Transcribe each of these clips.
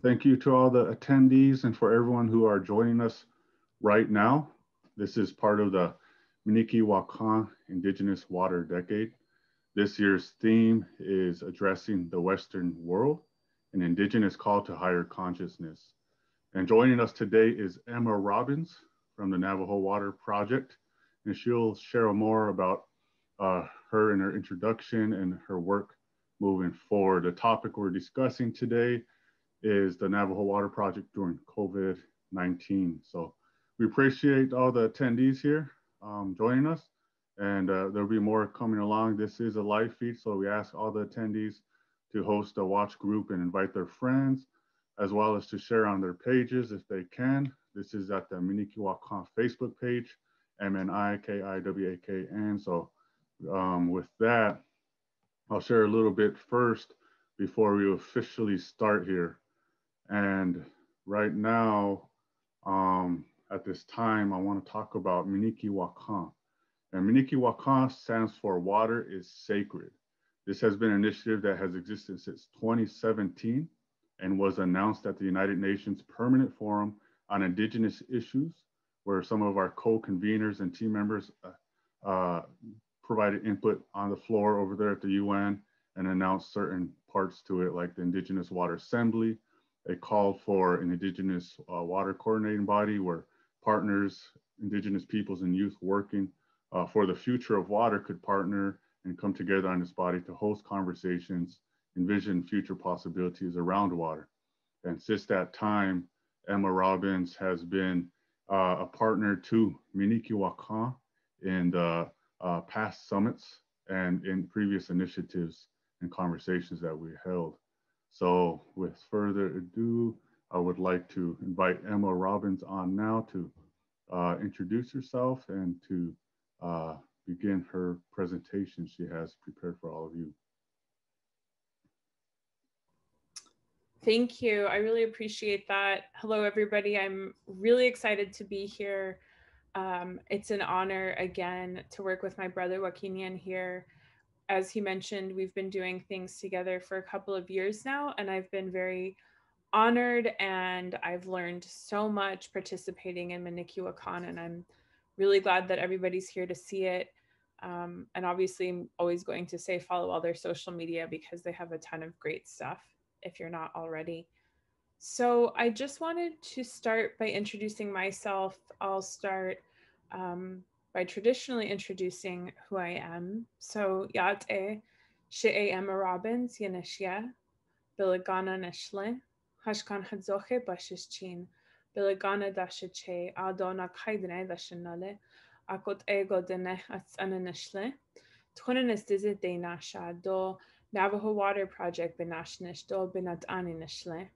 Thank you to all the attendees and for everyone who are joining us right now. This is part of the Mni Ki Wakan Indigenous Water Decade. This year's theme is addressing the Western world, an Indigenous call to higher consciousness. And joining us today is Emma Robbins from the Navajo Water Project, and she'll share more about her in her introduction and her work moving forward. The topic we're discussing today is the Navajo Water Project during COVID-19. So we appreciate all the attendees here joining us, and there'll be more coming along. This is a live feed, so we ask all the attendees to host a watch group and invite their friends, as well as to share on their pages if they can. This is at the Mni Ki Wakan Facebook page, MNIKIWAKN. So with that, I'll share a little bit first before we officially start here. And right now, at this time, I want to talk about Mni Ki Wakan. And Mni Ki Wakan stands for Water is Sacred. This has been an initiative that has existed since 2017 and was announced at the United Nations Permanent Forum on Indigenous Issues, where some of our co-conveners and team members provided input on the floor over there at the UN and announced certain parts to it, like the Indigenous Water Assembly. They called for an Indigenous water coordinating body where partners, Indigenous peoples and youth working for the future of water could partner and come together on this body to host conversations, envision future possibilities around water. And since that time, Emma Robbins has been a partner to Mni Ki Wakan in the past summits and in previous initiatives and conversations that we held. So with further ado, I would like to invite Emma Robbins on now to introduce herself and to begin her presentation she has prepared for all of you. Thank you. I really appreciate that. Hello, everybody. I'm really excited to be here. It's an honor again to work with my brother Wakinian here. As he mentioned, we've been doing things together for a couple of years now, and I've been very honored and I've learned so much participating in Mni Ki Wakan, and I'm really glad that everybody's here to see it. And obviously, I'm always going to say follow all their social media because they have a ton of great stuff if you're not already. So I just wanted to start by introducing myself. I'll start by traditionally introducing who I am. So Yate She Emma Robbins Yaneshia Biligana Neshle Hashkan Hadzoche Bashishchin Biligana Dashache Adona Kaidne Dashanale Akot Ego Dene Atsana Neshle Twinis Dizit De Nasha Do Navajo Water Project Benashnish Do Binat Ani Neshle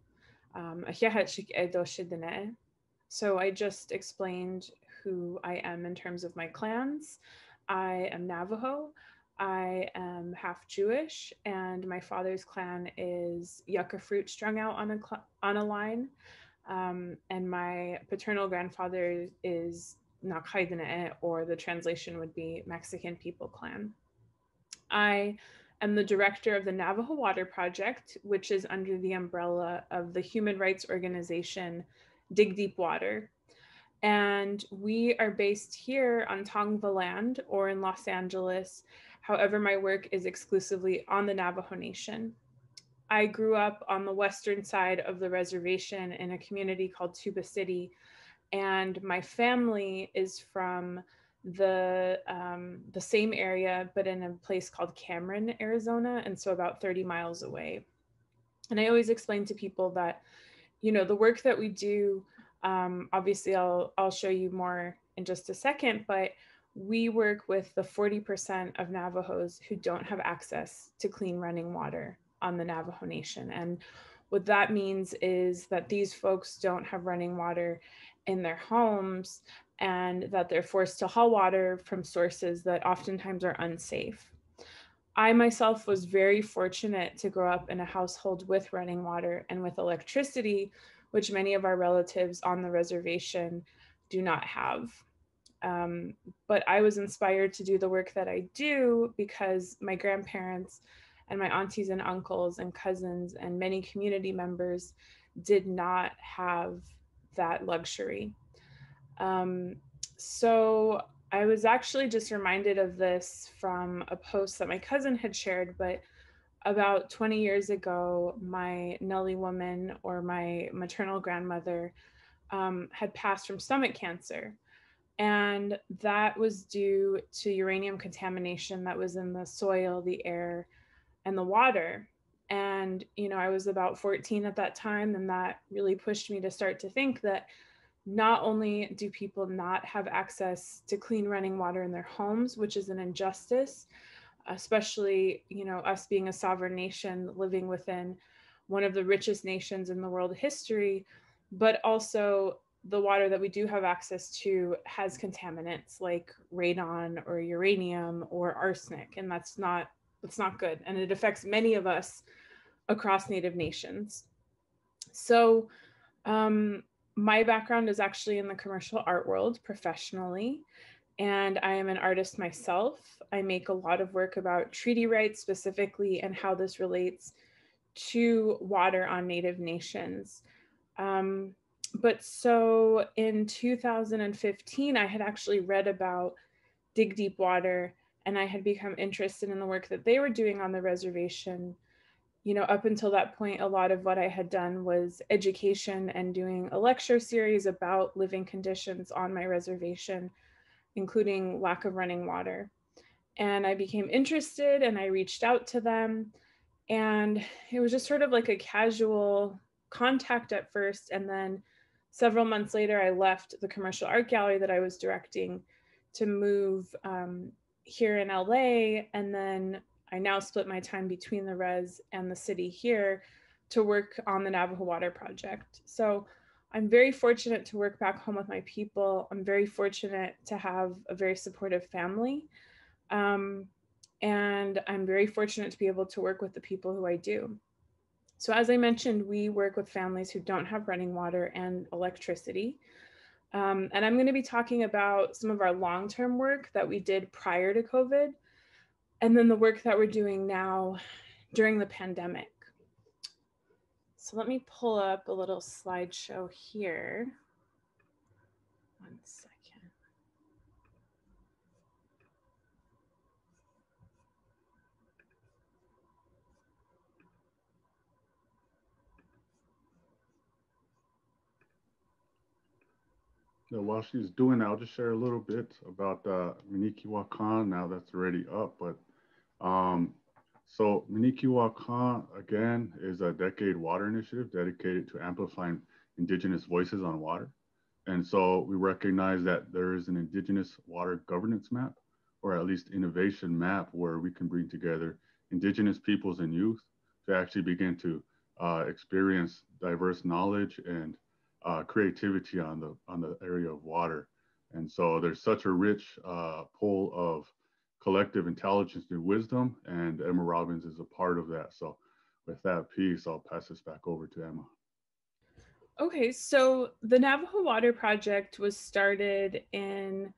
so I just explained who I am in terms of my clans. I am Navajo. I am half Jewish, and my father's clan is yucca fruit strung out on a line. And my paternal grandfather is Nakaidene, or the translation would be Mexican People Clan. I am the director of the Navajo Water Project, which is under the umbrella of the human rights organization Dig Deep Water. And we are based here on Tongva land or in Los Angeles. However, my work is exclusively on the Navajo Nation. I grew up on the western side of the reservation in a community called Tuba City, and my family is from the same area, but in a place called Cameron, Arizona, and so about 30 miles away. And I always explain to people that, you know, the work that we do, obviously I'll show you more in just a second, but we work with the 40% of Navajos who don't have access to clean running water on the Navajo Nation. And what that means is that these folks don't have running water in their homes and that they're forced to haul water from sources that oftentimes are unsafe. I myself was very fortunate to grow up in a household with running water and with electricity, which many of our relatives on the reservation do not have. But I was inspired to do the work that I do because my grandparents and my aunties and uncles and cousins and many community members did not have that luxury. So I was actually just reminded of this from a post that my cousin had shared, but about 20 years ago, my Nelly woman, or my maternal grandmother, had passed from stomach cancer. And that was due to uranium contamination that was in the soil, the air, and the water. And, I was about 14 at that time, and that really pushed me to start to think that not only do people not have access to clean running water in their homes, which is an injustice, especially, us being a sovereign nation living within one of the richest nations in the world history, but also the water that we do have access to has contaminants like radon or uranium or arsenic, and that's not good, and it affects many of us across Native nations. So my background is actually in the commercial art world professionally, and I am an artist myself. I make a lot of work about treaty rights specifically and how this relates to water on Native nations. But so in 2015, I had actually read about Dig Deep Water, and I had become interested in the work that they were doing on the reservation. Up until that point, a lot of what I had done was education and doing a lecture series about living conditions on my reservation, including lack of running water. And I became interested and I reached out to them. And it was just sort of like a casual contact at first. And then several months later, I left the commercial art gallery that I was directing to move here in LA. And then I now split my time between the res and the city here to work on the Navajo Water Project. So I'm very fortunate to work back home with my people. I'm very fortunate to have a very supportive family. And I'm very fortunate to be able to work with the people who I do. So as I mentioned, we work with families who don't have running water and electricity. And I'm going to be talking about some of our long-term work that we did prior to COVID, and then the work that we're doing now during the pandemic. So let me pull up a little slideshow here. One second. While she's doing that, I'll just share a little bit about Mni Ki Wakan. Now that's already up, but so Mni Ki Wakan, again, is a decade water initiative dedicated to amplifying Indigenous voices on water. And so we recognize that there is an Indigenous water governance map, or at least innovation map, where we can bring together Indigenous peoples and youth to actually begin to experience diverse knowledge and creativity on the area of water. And so there's such a rich pool of collective intelligence and wisdom, and Emma Robbins is a part of that. So with that piece, I'll pass this back over to Emma. Okay, so the Navajo Water Project was started in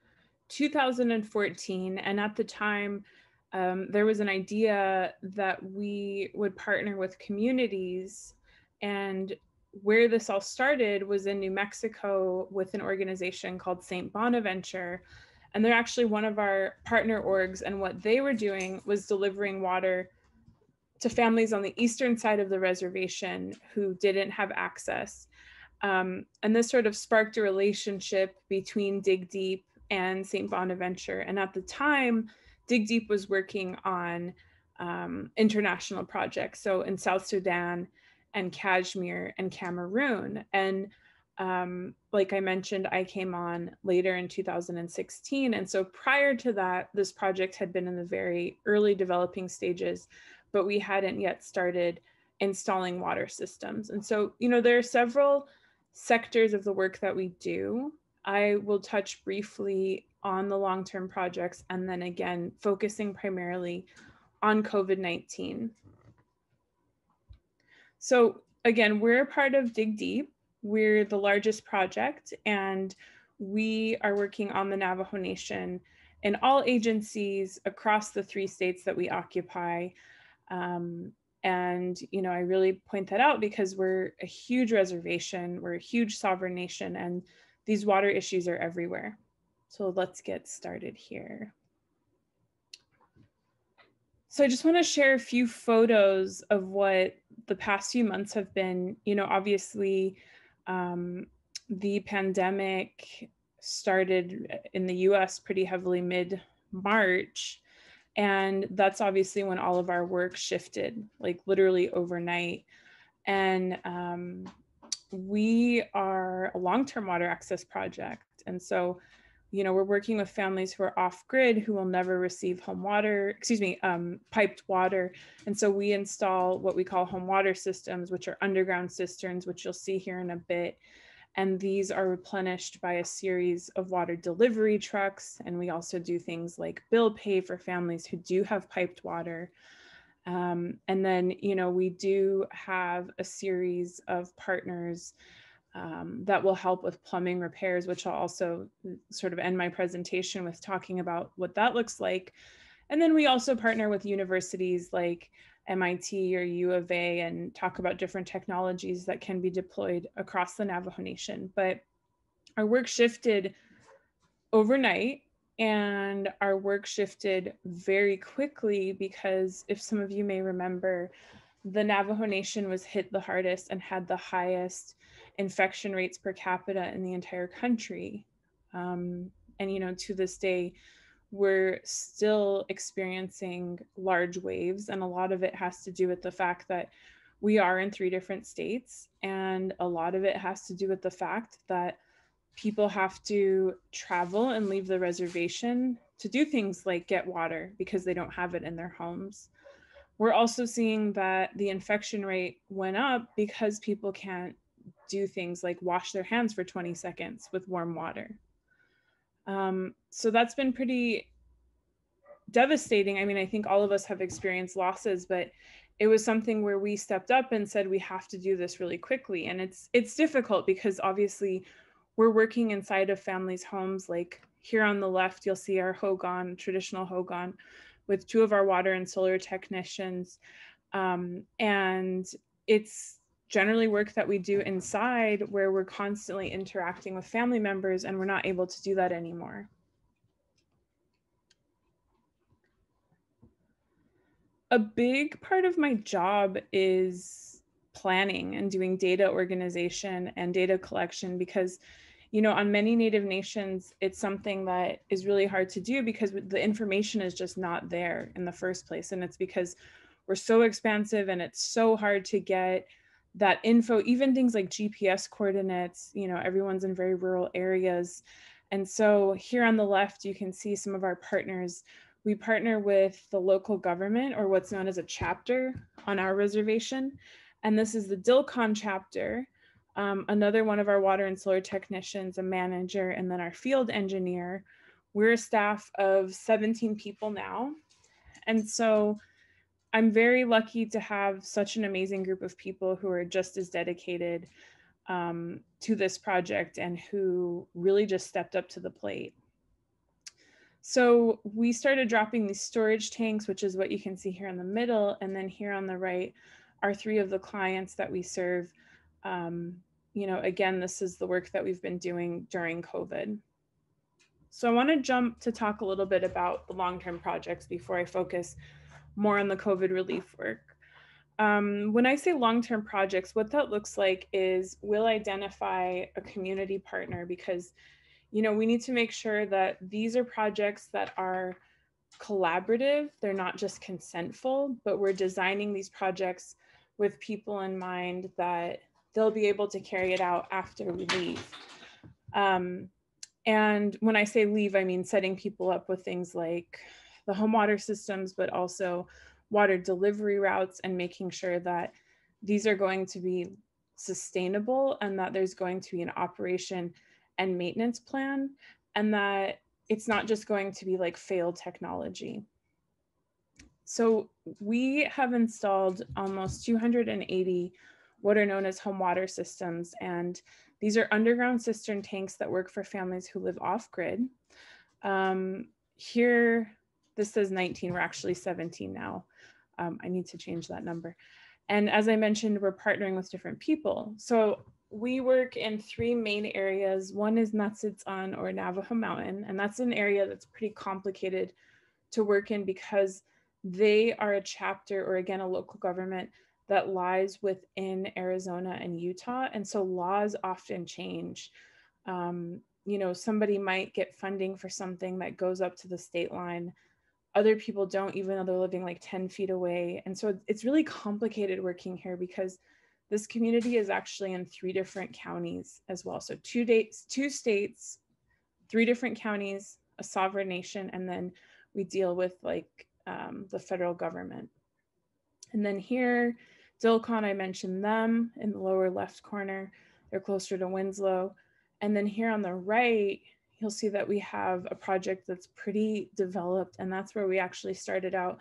2014, and at the time, there was an idea that we would partner with communities. And where this all started was in New Mexico with an organization called St. Bonaventure. And they're actually one of our partner orgs. And what they were doing was delivering water to families on the eastern side of the reservation who didn't have access. And this sort of sparked a relationship between Dig Deep and St. Bonaventure. And at the time, Dig Deep was working on international projects, so in South Sudan and Kashmir and Cameroon. And like I mentioned, I came on later in 2016. And so prior to that, this project had been in the very early developing stages, but we hadn't yet started installing water systems. And so, there are several sectors of the work that we do. I will touch briefly on the long-term projects, and then again, focusing primarily on COVID-19. So again, we're a part of Dig Deep. We're the largest project, and we are working on the Navajo Nation in all agencies across the 3 states that we occupy. And, you know, I really point that out because we're a huge reservation, we're a huge sovereign nation, and these water issues are everywhere. So let's get started here. So I just want to share a few photos of what the past few months have been. You know, obviously, the pandemic started in the US pretty heavily mid-March. And that's obviously when all of our work shifted, like literally overnight. And we are a long-term water access project. And so, you know, we're working with families who are off grid who will never receive piped water. And so we install what we call home water systems, which are underground cisterns, which you'll see here in a bit. And these are replenished by a series of water delivery trucks. And we also do things like bill pay for families who do have piped water. And then, you know, we do have a series of partners that will help with plumbing repairs, which I'll also sort of end my presentation with talking about what that looks like. And then we also partner with universities like MIT or U of A and talk about different technologies that can be deployed across the Navajo Nation. But our work shifted overnight, and our work shifted very quickly because, if some of you may remember, the Navajo Nation was hit the hardest and had the highest infection rates per capita in the entire country. And, you know, to this day, we're still experiencing large waves, and a lot of it has to do with the fact that we are in 3 different states, and a lot of it has to do with the fact that people have to travel and leave the reservation to do things like get water because they don't have it in their homes. We're also seeing that the infection rate went up because people can't do things like wash their hands for 20 seconds with warm water. So that's been pretty devastating. I mean, I think all of us have experienced losses, but it was something where we stepped up and said, we have to do this really quickly. And it's difficult because obviously we're working inside of families' homes. Like here on the left, you'll see our hogan, traditional hogan, with 2 of our water and solar technicians. And it's generally work that we do inside where we're constantly interacting with family members, and we're not able to do that anymore. A big part of my job is planning and doing data organization and data collection because, you know, on many Native nations, it's something that is really hard to do because the information is just not there in the first place. And it's because we're so expansive and it's so hard to get that info, even things like GPS coordinates. You know, everyone's in very rural areas. And so here on the left, you can see some of our partners. We partner with the local government, or what's known as a chapter on our reservation. And this is the Dilcon chapter. Another one of our water and solar technicians, a manager, and then our field engineer. We're a staff of 17 people now. And so I'm very lucky to have such an amazing group of people who are just as dedicated to this project and who really just stepped up to the plate. So we started dropping these storage tanks, which is what you can see here in the middle. And then here on the right are 3 of the clients that we serve. You know, again, this is the work that we've been doing during COVID. So I want to jump to talk a little bit about the long-term projects before I focus more on the COVID relief work. When I say long-term projects, what that looks like is we'll identify a community partner because, you know, we need to make sure that these are projects that are collaborative. They're not just consentful, but we're designing these projects with people in mind that they'll be able to carry it out after we leave. And when I say leave, I mean setting people up with things like the home water systems, but also water delivery routes, and making sure that these are going to be sustainable and that there's going to be an operation and maintenance plan, and that it's not just going to be like failed technology. So we have installed almost 280 what are known as home water systems, and these are underground cistern tanks that work for families who live off grid. Here, this says 19, we're actually 17 now. I need to change that number. And as I mentioned, we're partnering with different people. So we work in 3 main areas. One is Natsitzan or Navajo Mountain, and that's an area that's pretty complicated to work in because they are a chapter, or again, a local government that lies within Arizona and Utah. And so laws often change. Somebody might get funding for something that goes up to the state line. Other people don't, even though they're living like 10 feet away. And so it's really complicated working here because this community is actually in 3 different counties as well. So 2 states, 3 different counties, a sovereign nation, and then we deal with like the federal government. And then here, Dilcon, I mentioned them in the lower left corner. They're closer to Winslow. And then here on the right, you'll see that we have a project that's pretty developed. And that's where we actually started out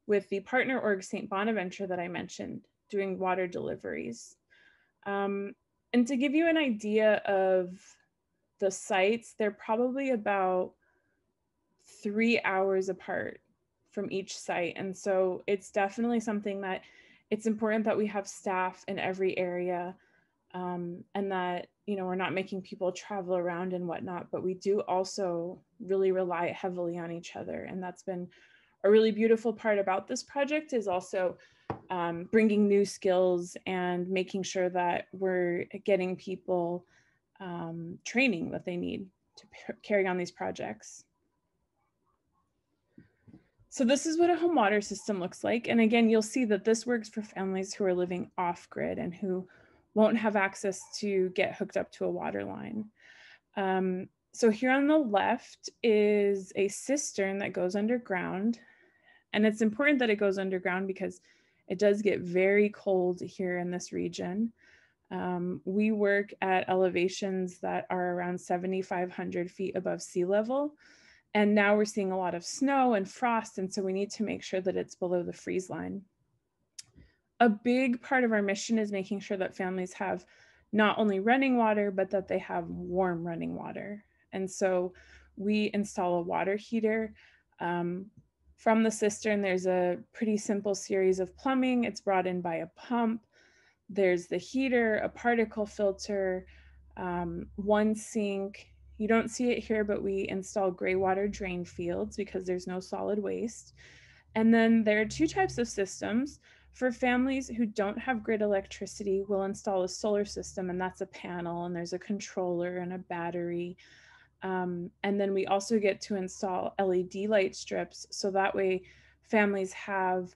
with the partner org St. Bonaventure that I mentioned, doing water deliveries. And to give you an idea of the sites, they're probably about 3 hours apart from each site. And so it's definitely something that it's important that we have staff in every area, and that, we're not making people travel around and whatnot, but we do also really rely heavily on each other. And that's been a really beautiful part about this project, is also bringing new skills and making sure that we're getting people training that they need to carry on these projects. So this is what a home water system looks like. And again, you'll see that this works for families who are living off grid and who won't have access to get hooked up to a water line. So here on the left is a cistern that goes underground. And it's important that it goes underground because it does get very cold here in this region. We work at elevations that are around 7,500 feet above sea level. And now we're seeing a lot of snow and frost. And so we need to make sure that it's below the freeze line. A big part of our mission is making sure that families have not only running water, but that they have warm running water. And so we install a water heater. From the cistern, there's a pretty simple series of plumbing. It's brought in by a pump. There's the heater, a particle filter, one sink. You don't see it here, but we install gray water drain fields because there's no solid waste. And then there are 2 types of systems. For families who don't have grid electricity, we'll install a solar system, and that's a panel, and there's a controller and a battery. And then we also get to install LED light strips, so that way families have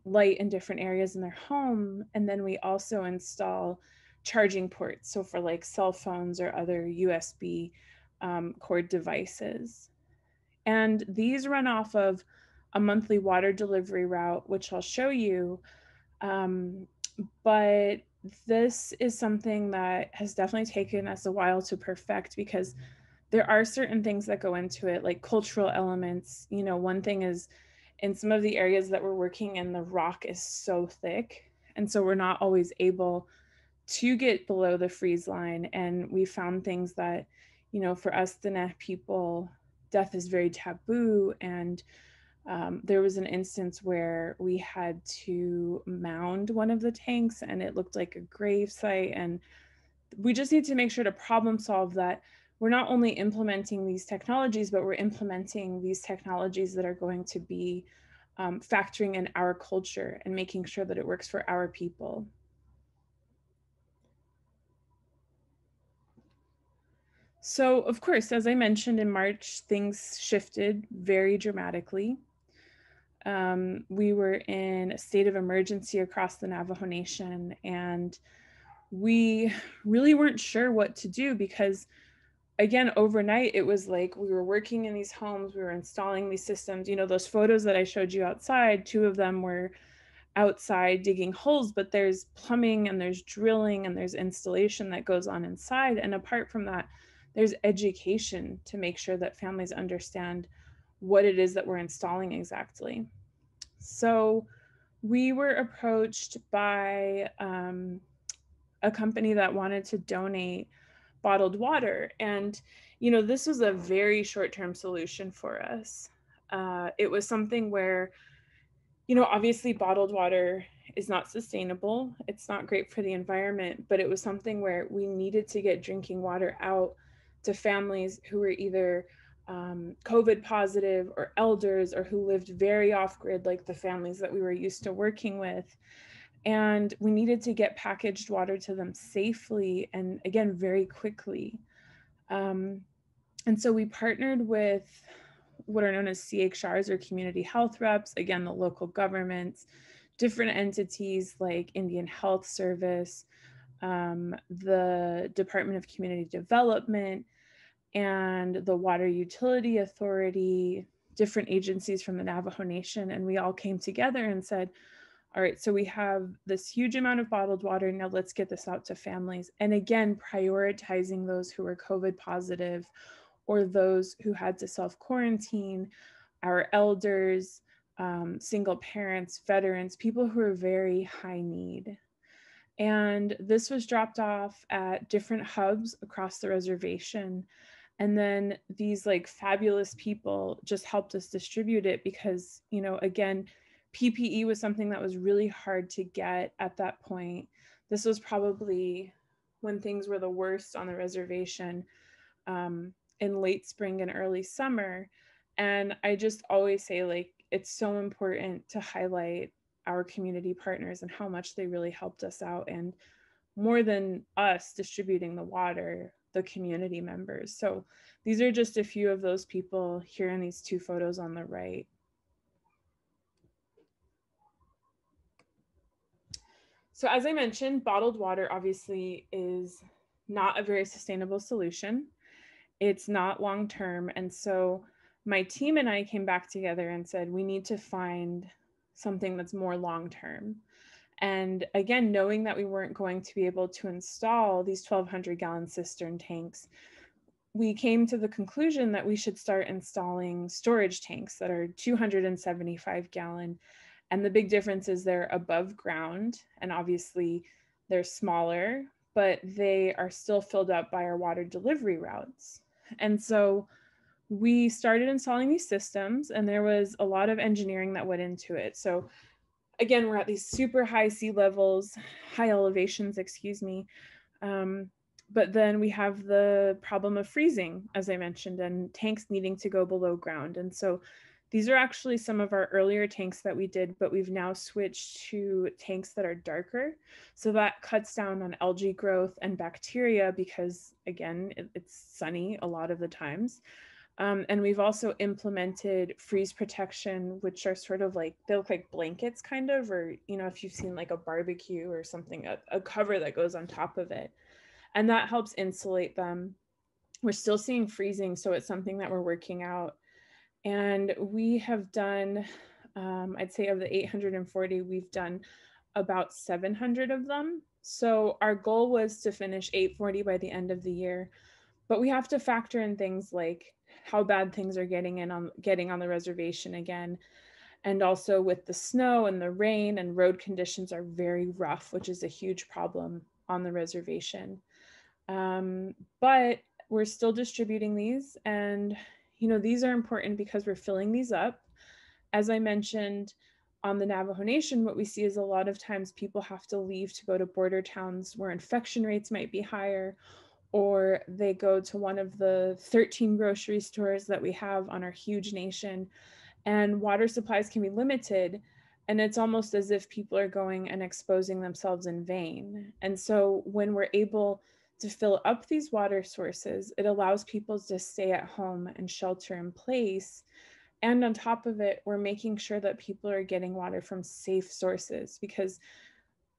light in different areas in their home. And then we also install charging ports, so for like cell phones or other USB cord devices. And these run off of a monthly water delivery route, which I'll show you. But this is something that has definitely taken us a while to perfect because there are certain things that go into it, like cultural elements. One thing is, in some of the areas that we're working in, the rock is so thick. And so we're not always able to get below the freeze line. And we found things that, for us, the Diné people, death is very taboo. And there was an instance where we had to mound one of the tanks and it looked like a grave site. And we just need to make sure to problem solve that. We're not only implementing these technologies, but we're implementing these technologies that are going to be factoring in our culture and making sure that it works for our people. So, of course, as I mentioned, in March, things shifted very dramatically. We were in a state of emergency across the Navajo Nation, and we really weren't sure what to do because, again, overnight, it was like we were working in these homes, we were installing these systems. Those photos that I showed you outside, 2 of them were outside digging holes, but there's plumbing and there's drilling and there's installation that goes on inside. And apart from that, there's education to make sure that families understand what it is that we're installing exactly. So we were approached by a company that wanted to donate bottled water. And, this was a very short-term solution for us. It was something where, Obviously bottled water is not sustainable. It's not great for the environment, but it was something where we needed to get drinking water out to families who were either COVID positive or elders, or who lived very off grid, like the families that we were used to working with. And we needed to get packaged water to them safely and, again, very quickly. Um, and so we partnered with what are known as CHRs, or community health reps, again, the local governments, different entities like Indian Health Service, the Department of Community Development, and the Water Utility Authority, different agencies from the Navajo Nation. And we all came together and said, all right, so we have this huge amount of bottled water. Now let's get this out to families. And again, prioritizing those who were COVID positive, or those who had to self-quarantine, our elders, single parents, veterans, people who are very high need. And this was dropped off at different hubs across the reservation. And then these like fabulous people just helped us distribute it because, again, PPE was something that was really hard to get at that point. This was probably when things were the worst on the reservation, in late spring and early summer. And I just always say, like, it's so important to highlight our community partners and how much they really helped us out. And more than us distributing the water, the community members. So these are just a few of those people here in these two photos on the right. So as I mentioned, bottled water obviously is not a very sustainable solution. It's not long-term. And so my team and I came back together and said, we need to find something that's more long-term. And again, knowing that we weren't going to be able to install these 1,200-gallon cistern tanks, we came to the conclusion that we should start installing storage tanks that are 275-gallon. And the big difference is they're above ground, and obviously they're smaller, but they are still filled up by our water delivery routes. And so we started installing these systems, and there was a lot of engineering that went into it. So again, we're at these super high sea levels, high elevations, excuse me. But then we have the problem of freezing, as I mentioned, and tanks needing to go below ground. And so these are actually some of our earlier tanks that we did, but we've now switched to tanks that are darker. So that cuts down on algae growth and bacteria because, again, it's sunny a lot of the times. And we've also implemented freeze protection, which are sort of like, they look like blankets kind of, or, if you've seen like a barbecue or something, a cover that goes on top of it. And that helps insulate them. We're still seeing freezing, so it's something that we're working out. And we have done, I'd say of the 840, we've done about 700 of them. So our goal was to finish 840 by the end of the year. But we have to factor in things like how bad things are getting on the reservation again. And also with the snow and the rain, and road conditions are very rough, which is a huge problem on the reservation. But we're still distributing these, and these are important because we're filling these up. As I mentioned, on the Navajo Nation, what we see is a lot of times people have to leave to go to border towns where infection rates might be higher, or they go to one of the 13 grocery stores that we have on our huge nation, and water supplies can be limited. And it's almost as if people are going and exposing themselves in vain. And so when we're able to fill up these water sources, it allows people to stay at home and shelter in place. And on top of it, we're making sure that people are getting water from safe sources, because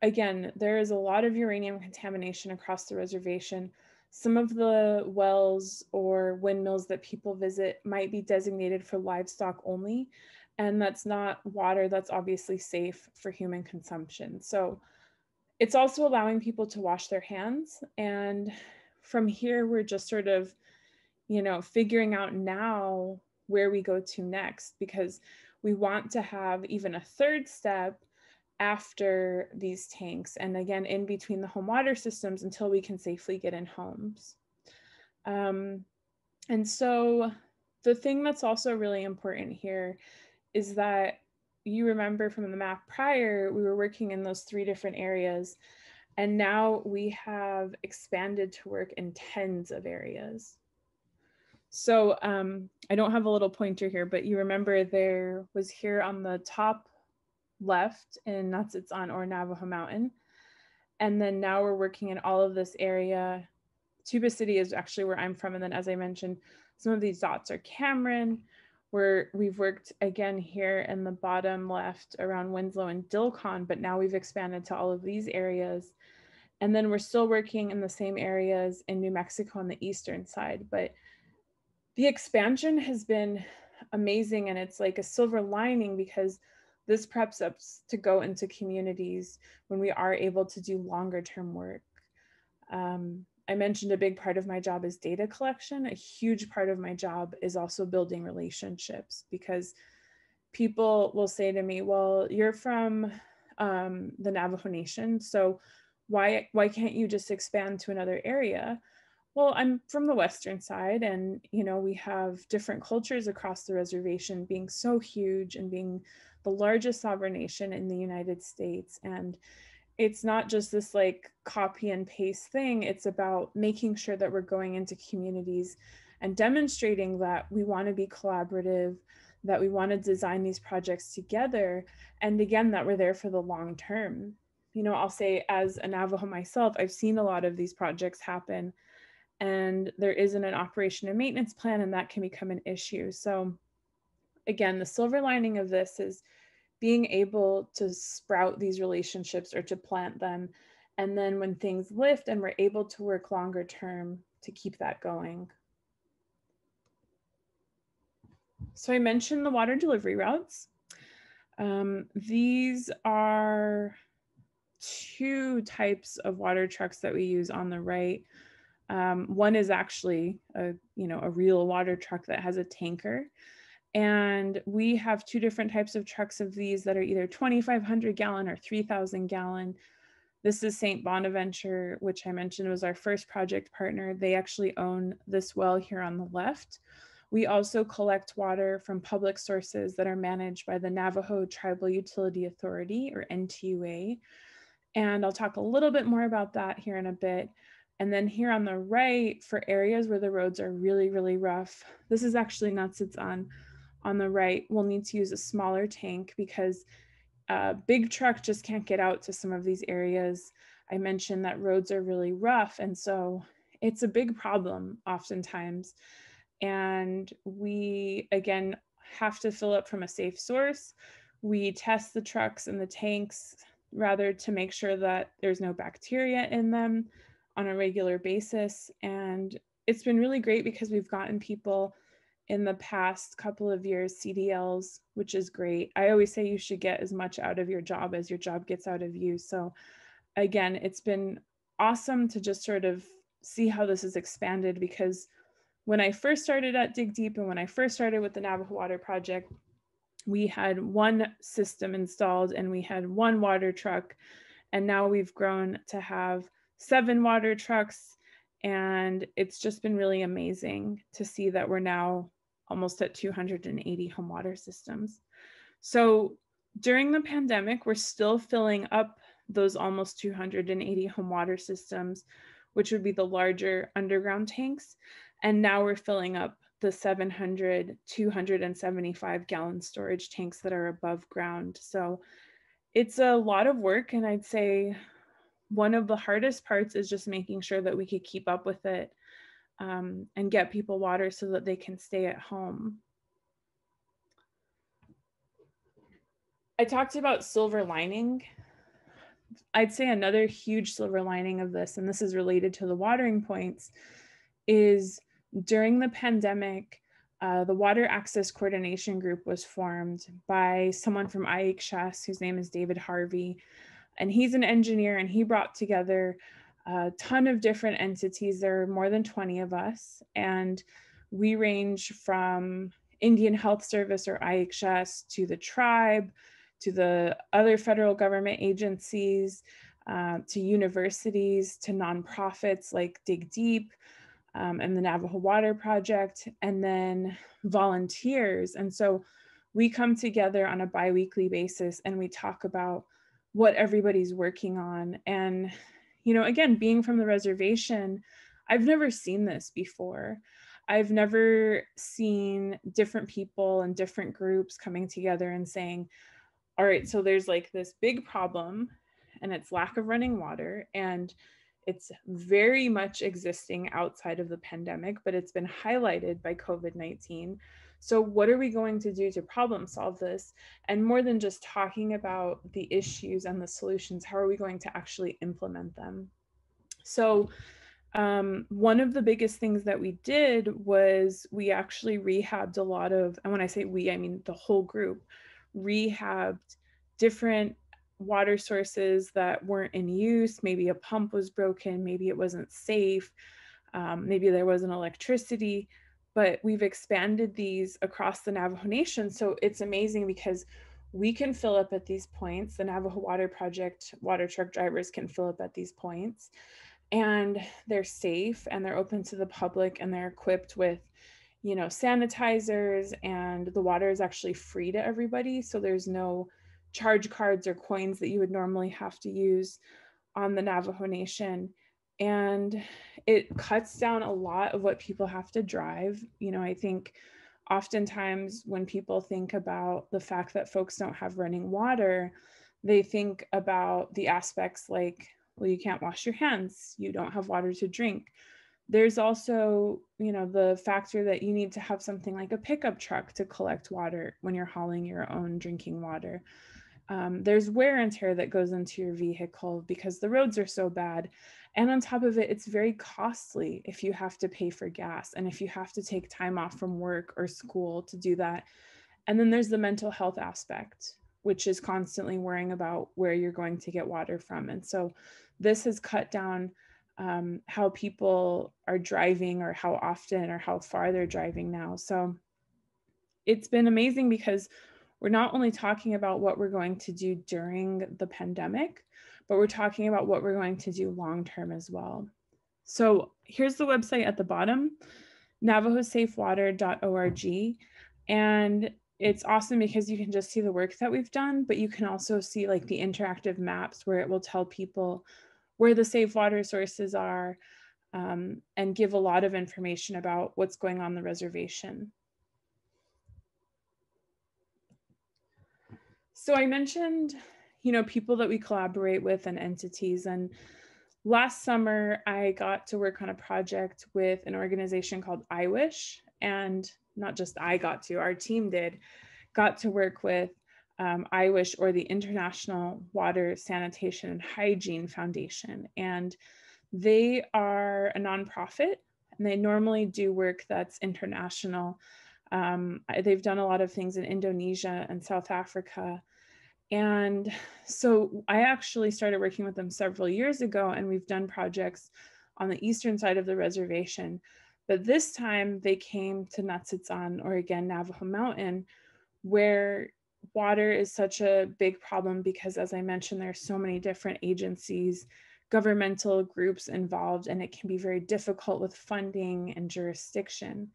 again, there is a lot of uranium contamination across the reservation. Some of the wells or windmills that people visit might be designated for livestock only, and that's not water that's obviously safe for human consumption. So it's also allowing people to wash their hands. And from here, we're just sort of, figuring out now where we go to next, because we want to have even a third step after these tanks, and again, in between the home water systems, until we can safely get in homes. And so the thing that's also really important here is that you remember from the map prior, we were working in those 3 different areas, and now we have expanded to work in tens of areas. So I don't have a little pointer here, but you remember there was here on the top left in Natsitsan or Navajo Mountain. And then now we're working in all of this area. Tuba City is actually where I'm from. And then as I mentioned, some of these dots are Cameron, where we've worked again here in the bottom left around Winslow and Dilcon, but now we've expanded to all of these areas. And then we're still working in the same areas in New Mexico on the eastern side. But the expansion has been amazing, and it's like a silver lining because this preps us to go into communities when we are able to do longer term work. I mentioned a big part of my job is data collection. A huge part of my job is also building relationships, because people will say to me, well, you're from the Navajo Nation, so why can't you just expand to another area? Well, I'm from the western side, and we have different cultures across the reservation, being so huge and being the largest sovereign nation in the United States. And it's not just this like copy and paste thing. It's about making sure that we're going into communities and demonstrating that we want to be collaborative, that we want to design these projects together, and again, that we're there for the long term. I'll say, as a Navajo myself, I've seen a lot of these projects happen, and there isn't an operation and maintenance plan, and that can become an issue. So again, the silver lining of this is being able to sprout these relationships or to plant them. And then when things lift and we're able to work longer term to keep that going. So I mentioned the water delivery routes. These are 2 types of water trucks that we use on the right. One is actually a real water truck that has a tanker. And we have 2 different types of trucks of these that are either 2,500 gallon or 3,000 gallon. This is St. Bonaventure, which I mentioned was our first project partner. They actually own this well here on the left. We also collect water from public sources that are managed by the Navajo Tribal Utility Authority, or NTUA. And I'll talk a little bit more about that here in a bit. And then here on the right, for areas where the roads are really, really rough, this is actually Natsitsan. On the right, we'll need to use a smaller tank because a big truck just can't get out to some of these areas. I mentioned that roads are really rough, and so it's a big problem oftentimes. And we, again, have to fill up from a safe source. We test the trucks and the tanks rather to make sure that there's no bacteria in them on a regular basis. And it's been really great because we've gotten people in the past couple of years CDLs, which is great. I always say you should get as much out of your job as your job gets out of you. So again, it's been awesome to just sort of see how this has expanded, because when I first started at Dig Deep and when I first started with the Navajo Water Project, we had 1 system installed and we had 1 water truck. And now we've grown to have 7 water trucks. And it's just been really amazing to see that we're now almost at 280 home water systems. So during the pandemic, we're still filling up those almost 280 home water systems, which would be the larger underground tanks. And now we're filling up the 700, 275 gallon storage tanks that are above ground. So it's a lot of work. And I'd say one of the hardest parts is just making sure that we could keep up with it and get people water so that they can stay at home. I talked about silver lining. I'd say another huge silver lining of this, and this is related to the watering points, is during the pandemic, the Water Access Coordination Group was formed by someone from IHS, whose name is David Harvey. And he's an engineer, and he brought together a ton of different entities. There are more than 20 of us, and we range from Indian Health Service, or IHS, to the tribe, to the other federal government agencies, to universities, to nonprofits like Dig Deep and the Navajo Water Project, and then volunteers. And so we come together on a bi-weekly basis and we talk about what everybody's working on. And, you know, again, being from the reservation, I've never seen this before. I've never seen different people and different groups coming together and saying, all right, so there's like this big problem and it's lack of running water, and it's very much existing outside of the pandemic, but it's been highlighted by COVID-19. So what are we going to do to problem solve this? And more than just talking about the issues and the solutions, how are we going to actually implement them? So one of the biggest things that we did was we actually rehabbed a lot of, and when I say we, I mean the whole group, rehabbed different water sources that weren't in use. Maybe a pump was broken, maybe it wasn't safe, maybe there wasn't electricity, but we've expanded these across the Navajo Nation. So it's amazing because we can fill up at these points. The Navajo Water Project water truck drivers can fill up at these points, and they're safe and they're open to the public and they're equipped with, you know, sanitizers, and the water is actually free to everybody. So there's no charge cards or coins that you would normally have to use on the Navajo Nation. And it cuts down a lot of what people have to drive. You know, I think oftentimes when people think about the fact that folks don't have running water, they think about the aspects like, well, you can't wash your hands, you don't have water to drink. There's also, you know, the factor that you need to have something like a pickup truck to collect water when you're hauling your own drinking water. There's wear and tear that goes into your vehicle because the roads are so bad. And on top of it, it's very costly if you have to pay for gas and if you have to take time off from work or school to do that. And then there's the mental health aspect, which is constantly worrying about where you're going to get water from. And so this has cut down how people are driving or how often or how far they're driving now. So it's been amazing because we're not only talking about what we're going to do during the pandemic, but we're talking about what we're going to do long-term as well. So here's the website at the bottom, navajosafewater.org. And it's awesome because you can just see the work that we've done, but you can also see like the interactive maps where it will tell people where the safe water sources are, and give a lot of information about what's going on the reservation. So I mentioned, you know, people that we collaborate with and entities. And last summer, I got to work on a project with an organization called I Wish. And not just I got to, our team got to work with I Wish, or the International Water, Sanitation, and Hygiene Foundation. And they are a nonprofit, and they normally do work that's international. They've done a lot of things in Indonesia and South Africa. And so I actually started working with them several years ago, and we've done projects on the eastern side of the reservation. But this time they came to Natsitzan, or again, Navajo Mountain, where water is such a big problem because, as I mentioned, there are so many different agencies, governmental groups involved, and it can be very difficult with funding and jurisdiction.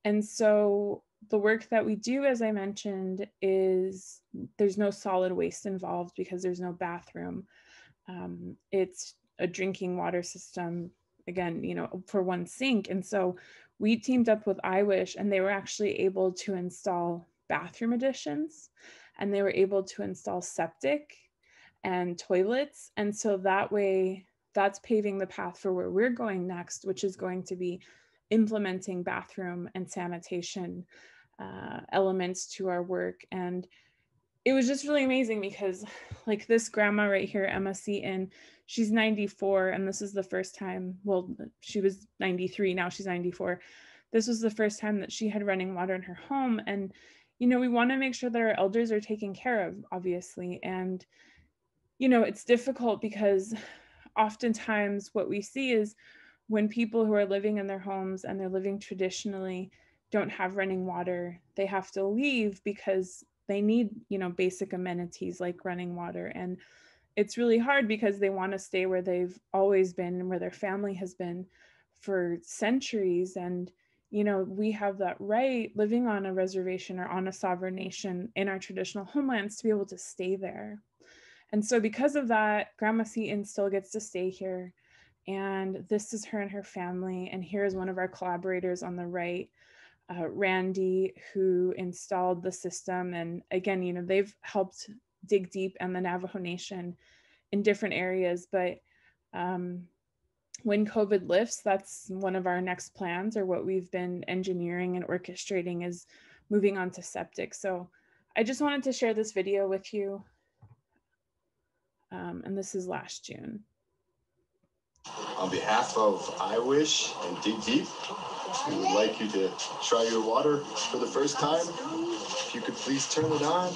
And so the work that we do, as I mentioned, is there's no solid waste involved because there's no bathroom. It's a drinking water system, again, you know, for one sink. And so we teamed up with I Wish, and they were actually able to install bathroom additions, and they were able to install septic and toilets. And so that way, that's paving the path for where we're going next, which is going to be implementing bathroom and sanitation elements to our work. And it was just really amazing because, like, this grandma right here, Emma Seaton, she's 94, and this is the first time, well, she was 93, now she's 94. This was the first time that she had running water in her home. And, you know, we want to make sure that our elders are taken care of, obviously. And, you know, it's difficult because oftentimes what we see is when people who are living in their homes and they're living traditionally don't have running water, they have to leave because they need, you know, basic amenities like running water. And it's really hard because they want to stay where they've always been and where their family has been for centuries. And, you know, we have that right living on a reservation or on a sovereign nation in our traditional homelands to be able to stay there. And so because of that, Grandma Seaton still gets to stay here. And this is her and her family. And here is one of our collaborators on the right, Randy, who installed the system. And again, you know, they've helped dig deep in the Navajo Nation in different areas. But when COVID lifts, that's one of our next plans, or what we've been engineering and orchestrating, is moving on to septic. So I just wanted to share this video with you. And this is last June. On behalf of I Wish and Dig Deep, we would like you to try your water for the first time. If you could please turn it on.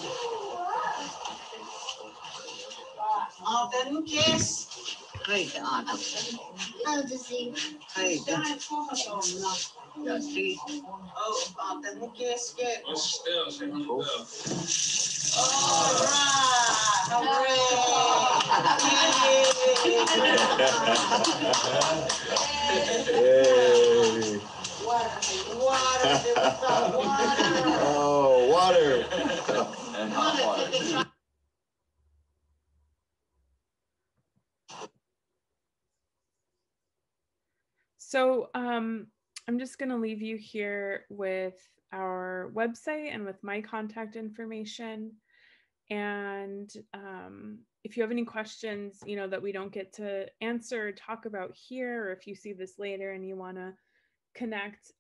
Hey. Oh, water. And hot water. So I'm just going to leave you here with our website and with my contact information. And if you have any questions, you know, that we don't get to answer or talk about here, or if you see this later and you want to connect,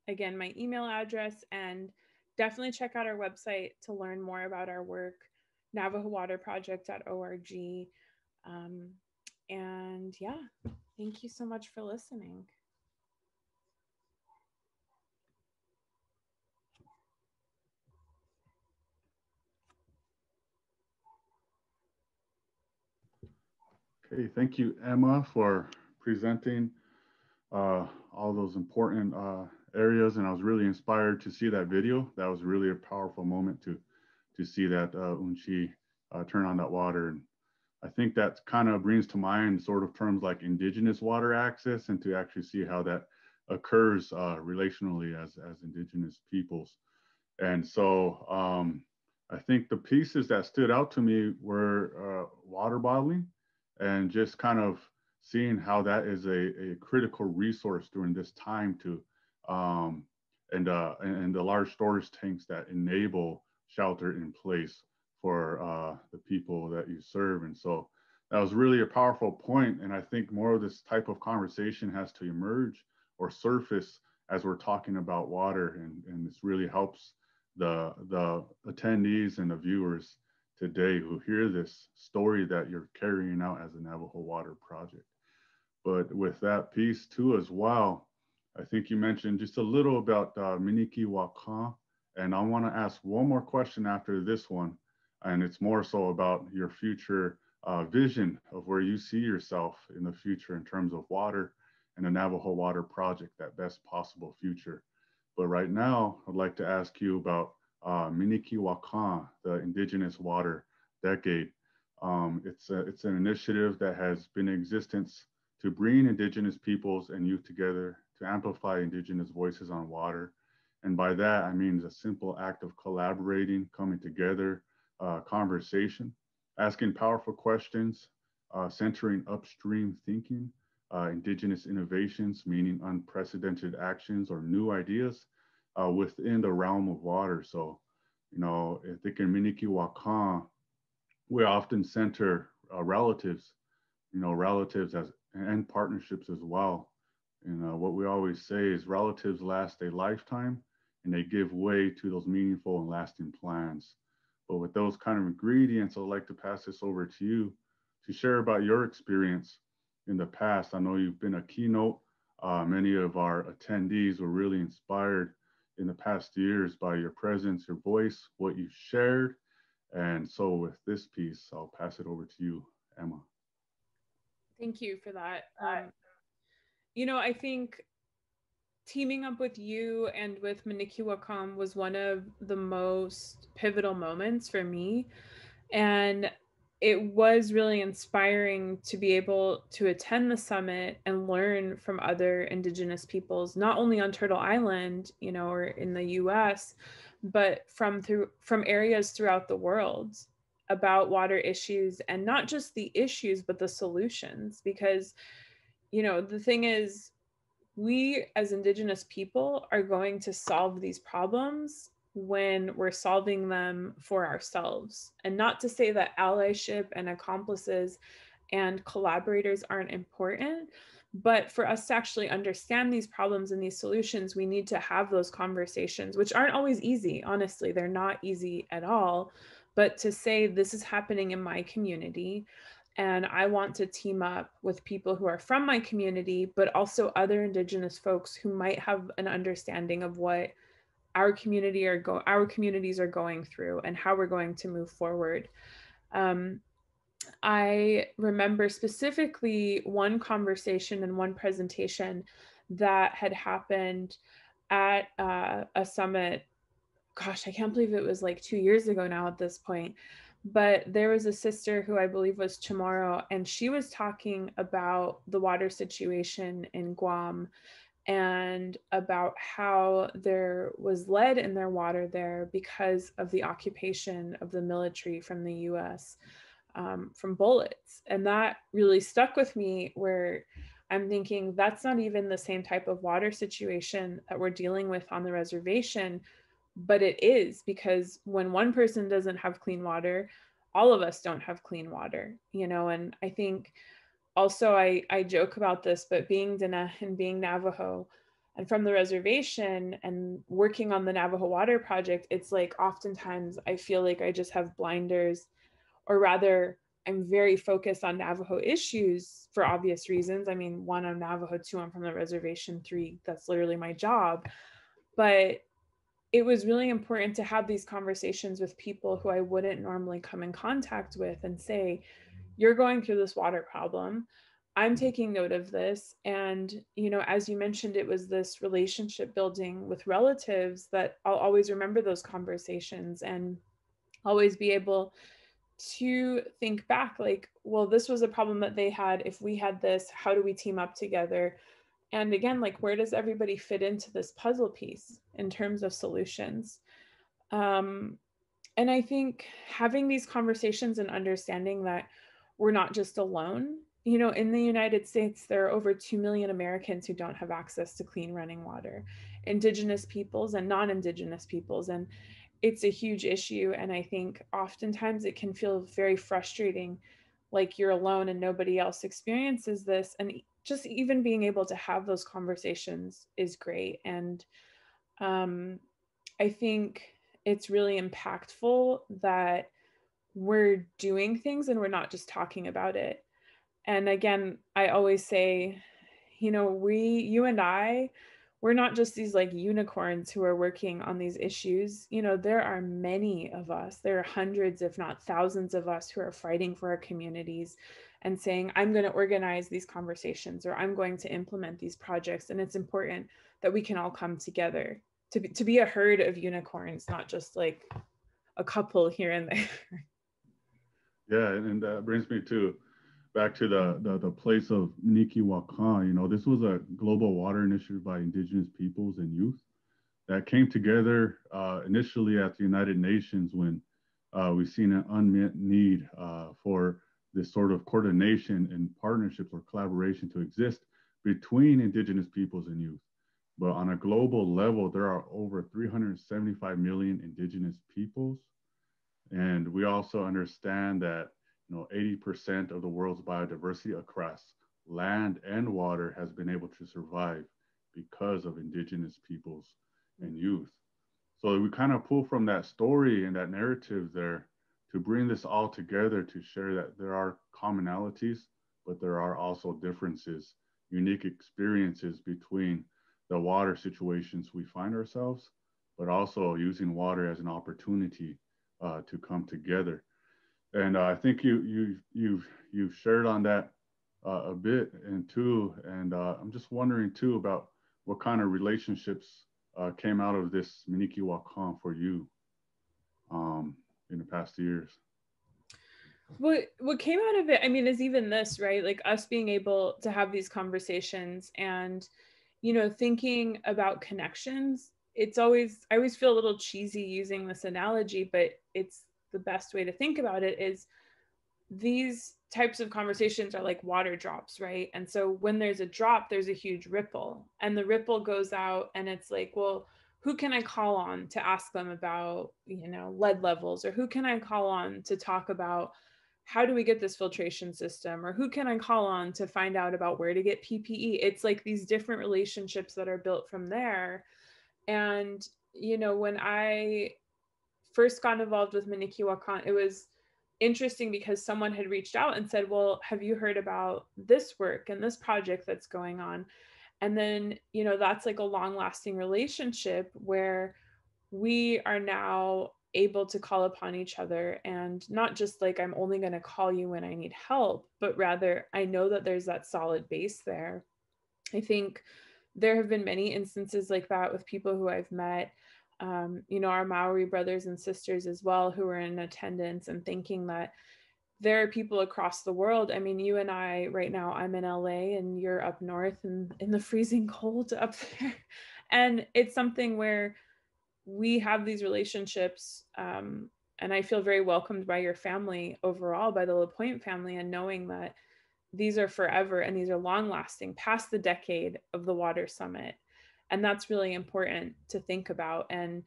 again, my email address, and definitely check out our website to learn more about our work, navajowaterproject.org. And yeah, thank you so much for listening. Okay, thank you, Emma, for presenting all those important areas, and I was really inspired to see that video. That was really a powerful moment to see that Unchi turn on that water. And I think that kind of brings to mind sort of terms like Indigenous water access, and to actually see how that occurs relationally as Indigenous peoples. And so I think the pieces that stood out to me were water bottling, and just kind of seeing how that is a critical resource during this time to, and the large storage tanks that enable shelter in place for the people that you serve. And so that was really a powerful point. And I think more of this type of conversation has to emerge or surface as we're talking about water. And this really helps the attendees and the viewers today who hear this story that you're carrying out as a Navajo Water Project. But with that piece too as well, I think you mentioned just a little about Mni Ki Wakan, and I want to ask one more question after this one, and it's more so about your future vision of where you see yourself in the future in terms of water and the Navajo Water Project, that best possible future. But right now, I'd like to ask you about Mni Ki Wakan, the Indigenous Water Decade. It's an initiative that has been in existence to bring Indigenous peoples and youth together to amplify Indigenous voices on water. And by that, I mean a simple act of collaborating, coming together, conversation, asking powerful questions, centering upstream thinking, Indigenous innovations, meaning unprecedented actions or new ideas within the realm of water. So, you know, I think in Mni Ki Wakan, we often center relatives, you know, relatives as and partnerships as well. And what we always say is relatives last a lifetime, and they give way to those meaningful and lasting plans. But with those kind of ingredients, I'd like to pass this over to you to share about your experience in the past. I know you've been a keynote. Many of our attendees were really inspired in the past years by your presence, your voice, what you shared. And so with this piece, I'll pass it over to you, Emma. Thank you for that. You know, I think teaming up with you and with Mni Ki Wakan was one of the most pivotal moments for me. And it was really inspiring to be able to attend the summit and learn from other Indigenous peoples, not only on Turtle Island, you know, or in the US, but from areas throughout the world about water issues, and not just the issues, but the solutions. Because, you know, the thing is, we as Indigenous people are going to solve these problems when we're solving them for ourselves. And not to say that allyship and accomplices and collaborators aren't important, but for us to actually understand these problems and these solutions, we need to have those conversations, which aren't always easy. Honestly, they're not easy at all. But to say, this is happening in my community, and I want to team up with people who are from my community, but also other Indigenous folks who might have an understanding of what our communities are going through and how we're going to move forward. I remember specifically one conversation and one presentation that had happened at a summit. Gosh, I can't believe it was like 2 years ago now at this point. But there was a sister who I believe was Chamorro, and she was talking about the water situation in Guam and about how there was lead in their water there because of the occupation of the military from the US, from bullets. And that really stuck with me, where I'm thinking that's not even the same type of water situation that we're dealing with on the reservation. But it is, because when one person doesn't have clean water, all of us don't have clean water, you know. And I think also, I joke about this, but being Dana and being Navajo and from the reservation and working on the Navajo Water Project, it's like oftentimes I feel like I just have blinders, or rather, I'm very focused on Navajo issues for obvious reasons. I mean, one, I'm Navajo, two, I'm from the reservation, three, that's literally my job. But it was really important to have these conversations with people who I wouldn't normally come in contact with and say, you're going through this water problem. I'm taking note of this. And, you know, as you mentioned, it was this relationship building with relatives that I'll always remember those conversations and always be able to think back, like, well, this was a problem that they had. If we had this, how do we team up together? And again, like, where does everybody fit into this puzzle piece in terms of solutions? And I think having these conversations and understanding that we're not just alone. You know, in the United States, there are over 2 million Americans who don't have access to clean running water, Indigenous peoples and non-Indigenous peoples. And it's a huge issue. And I think oftentimes it can feel very frustrating, like you're alone and nobody else experiences this. And just even being able to have those conversations is great. And I think it's really impactful that we're doing things and we're not just talking about it. And again, I always say, you know, you and I, we're not just these like unicorns who are working on these issues. You know, there are many of us, there are hundreds, if not thousands of us who are fighting for our communities and saying, I'm going to organize these conversations, or I'm going to implement these projects. And it's important that we can all come together to be a herd of unicorns, not just like a couple here and there. Yeah, and that brings me back to the place of Mni Ki Wakan. You know, this was a global water initiative by Indigenous peoples and youth that came together initially at the United Nations when we've seen an unmet need for this sort of coordination and partnerships or collaboration to exist between Indigenous peoples and youth. But on a global level, there are over 375 million Indigenous peoples. And we also understand that, you know, 80% of the world's biodiversity across land and water has been able to survive because of Indigenous peoples and youth. So we kind of pull from that story and that narrative there to bring this all together to share that there are commonalities, but there are also differences, unique experiences between the water situations we find ourselves, but also using water as an opportunity to come together. And I think you've shared on that a bit and too. And I'm just wondering too about what kind of relationships came out of this Mni Ki Wakan for you in the past years. What came out of it, I mean, is even this, right? Like us being able to have these conversations and, thinking about connections. It's always, I always feel a little cheesy using this analogy, but it's the best way to think about it is these types of conversations are like water drops, right? And so when there's a drop, there's a huge ripple, and the ripple goes out, and it's like, well, who can I call on to ask them about, lead levels, or who can I call on to talk about how do we get this filtration system, or who can I call on to find out about where to get PPE? It's like these different relationships that are built from there. And, when I first got involved with Mni Ki Wakan, it was interesting because someone had reached out and said, well, have you heard about this work and this project that's going on? And then, that's like a long lasting relationship where we are now able to call upon each other, and not just like I'm only going to call you when I need help, but rather I know that there's that solid base there. I think there have been many instances like that with people who I've met, our Maori brothers and sisters as well, who are in attendance, and thinking that there are people across the world. I mean, you and I right now, I'm in LA and you're up north and in the freezing cold up there. And it's something where we have these relationships. And I feel very welcomed by your family overall, by the LaPointe family, and knowing that these are forever and these are long lasting past the decade of the Water Summit. And that's really important to think about. And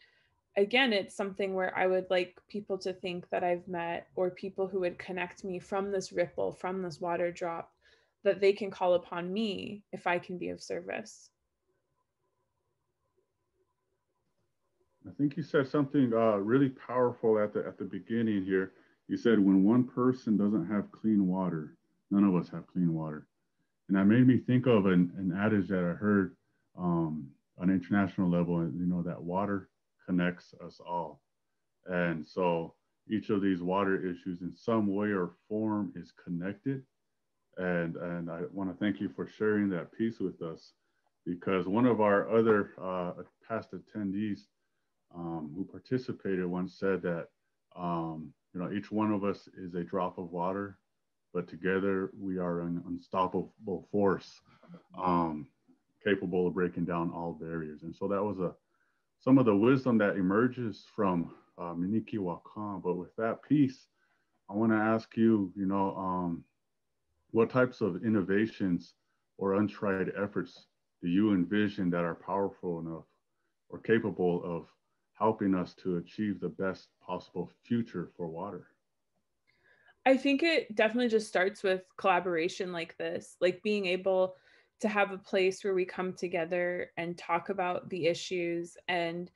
again, it's something where I would like people to think that I've met, or people who would connect me from this ripple, from this water drop, that they can call upon me if I can be of service. I think you said something really powerful at the beginning here. You said when one person doesn't have clean water, none of us have clean water. And that made me think of an adage that I heard on an international level, that water connects us all. And so each of these water issues in some way or form is connected. And I want to thank you for sharing that piece with us, because one of our other past attendees who participated once said that, each one of us is a drop of water, but together we are an unstoppable force, capable of breaking down all barriers. And so that was some of the wisdom that emerges from Mni Ki Wakan. But with that piece, I want to ask you, what types of innovations or untried efforts do you envision that are powerful enough or capable of helping us to achieve the best possible future for water? I think it definitely just starts with collaboration like this, like being able to have a place where we come together and talk about the issues. And,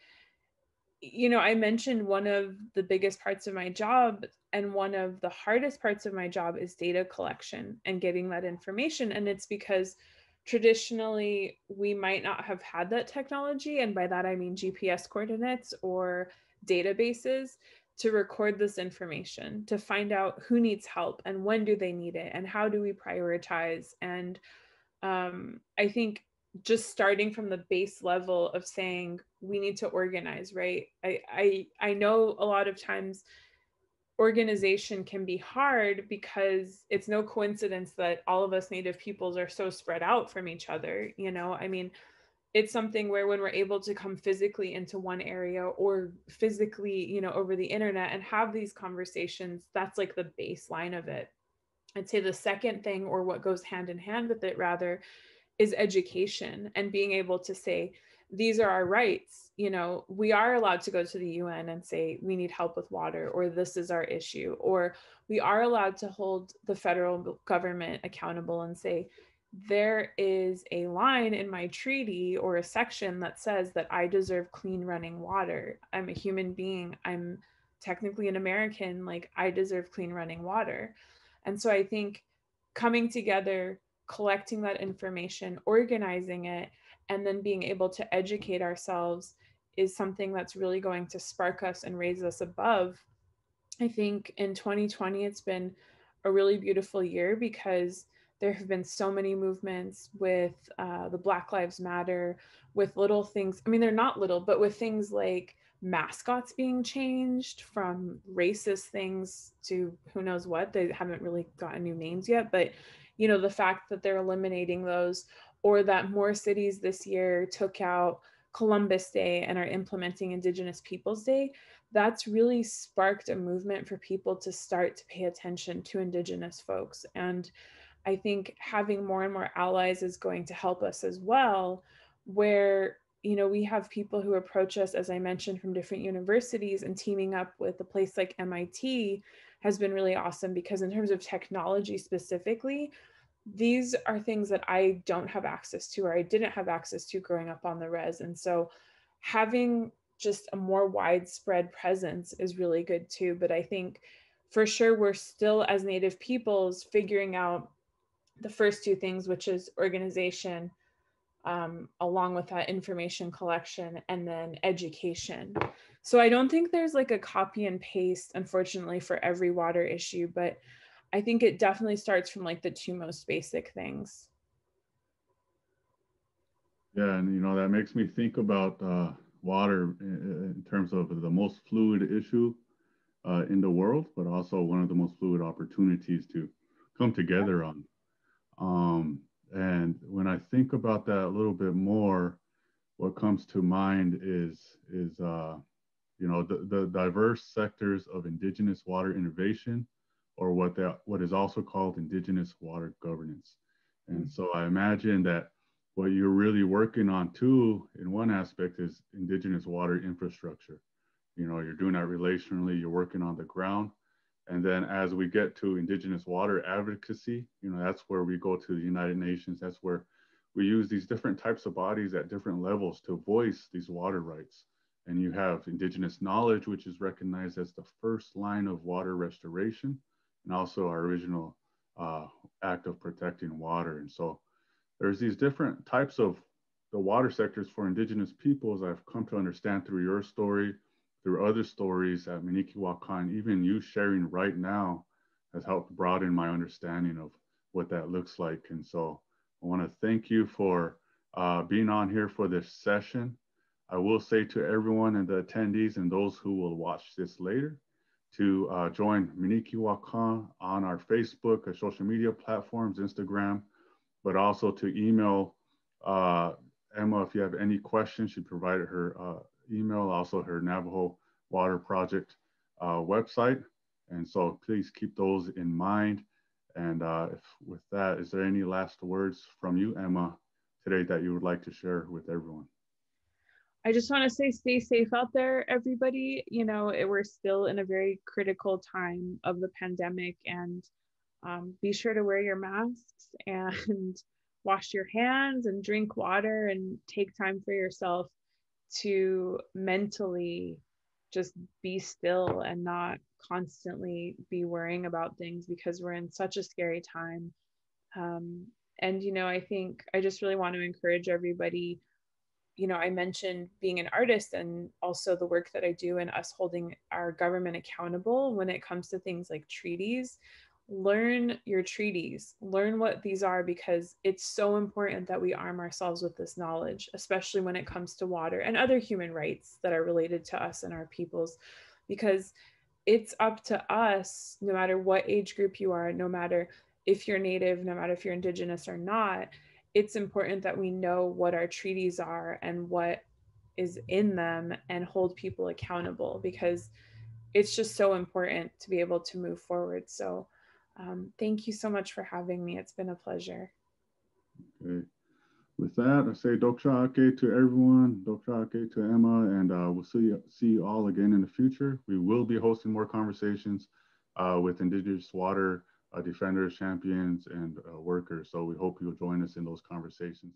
I mentioned one of the biggest parts of my job and one of the hardest parts of my job is data collection and getting that information. And it's because traditionally we might not have had that technology. And by that, I mean GPS coordinates or databases to record this information, to find out who needs help and when do they need it and how do we prioritize. And I think just starting from the base level of saying we need to organize, right? I know a lot of times organization can be hard because it's no coincidence that all of us Native peoples are so spread out from each other. I mean, it's something where when we're able to come physically into one area or physically, over the internet and have these conversations, that's like the baseline of it. I'd say the second thing, or what goes hand in hand with it rather, is education and being able to say, these are our rights. We are allowed to go to the UN and say, we need help with water, or this is our issue. Or we are allowed to hold the federal government accountable and say, there is a line in my treaty or a section that says that I deserve clean running water. I'm a human being. I'm technically an American. Like, I deserve clean running water. And so I think coming together, collecting that information, organizing it, and then being able to educate ourselves is something that's really going to spark us and raise us above. I think in 2020, it's been a really beautiful year because there have been so many movements with the Black Lives Matter, with little things. I mean, they're not little, but with things like mascots being changed from racist things to who knows what. They haven't really gotten new names yet, but you know, the fact that they're eliminating those, or that more cities this year took out Columbus Day and are implementing Indigenous Peoples Day, that's really sparked a movement for people to start to pay attention to Indigenous folks. And I think having more and more allies is going to help us as well, where, you know, we have people who approach us, as I mentioned, from different universities, and teaming up with a place like MIT has been really awesome, because in terms of technology specifically, these are things that I don't have access to, or I didn't have access to growing up on the res. And so having just a more widespread presence is really good too. But I think for sure we're still, as Native peoples, figuring out the first two things, which is organization, along with that information collection, and then education. So I don't think there's like a copy and paste, unfortunately, for every water issue, but I think it definitely starts from like the two most basic things. Yeah, and you know, that makes me think about water in terms of the most fluid issue in the world, but also one of the most fluid opportunities to come together on. And when I think about that a little bit more, what comes to mind is you know, the diverse sectors of Indigenous water innovation, or what is also called Indigenous water governance. And so I imagine that what you're really working on too, in one aspect, is Indigenous water infrastructure. You know, you're doing that relationally, you're working on the ground. And then as we get to Indigenous water advocacy, you know, that's where we go to the United Nations. That's where we use these different types of bodies at different levels to voice these water rights. And you have Indigenous knowledge, which is recognized as the first line of water restoration, and also our original act of protecting water. And so there's these different types of the water sectors for Indigenous peoples. I've come to understand through your story, through other stories at Mni Ki Wakan, even you sharing right now has helped broaden my understanding of what that looks like. And so I want to thank you for being on here for this session. I will say to everyone and the attendees and those who will watch this later, to join Mni Ki Wakan on our Facebook, our social media platforms, Instagram, but also to email Emma if you have any questions. She provided her email, also her Navajo Water Project website. And so please keep those in mind. And with that, is there any last words from you, Emma, today that you would like to share with everyone? I just want to say, stay safe out there, everybody. You know, we're still in a very critical time of the pandemic, and be sure to wear your masks and wash your hands and drink water, and take time for yourself to mentally just be still and not constantly be worrying about things, because we're in such a scary time. And, you know, I think I just really want to encourage everybody. You know, I mentioned being an artist, and also the work that I do, and us holding our government accountable when it comes to things like treaties. Learn your treaties, learn what these are, because it's so important that we arm ourselves with this knowledge, especially when it comes to water and other human rights that are related to us and our peoples, because it's up to us, no matter what age group you are, no matter if you're Native, no matter if you're Indigenous or not. It's important that we know what our treaties are and what is in them, and hold people accountable, because it's just so important to be able to move forward. So thank you so much for having me. It's been a pleasure. Okay. With that, I say Doksha Ake to everyone, Doksha Ake to Emma, and we'll see you all again in the future. We will be hosting more conversations with Indigenous water defenders, champions, and workers. So we hope you'll join us in those conversations.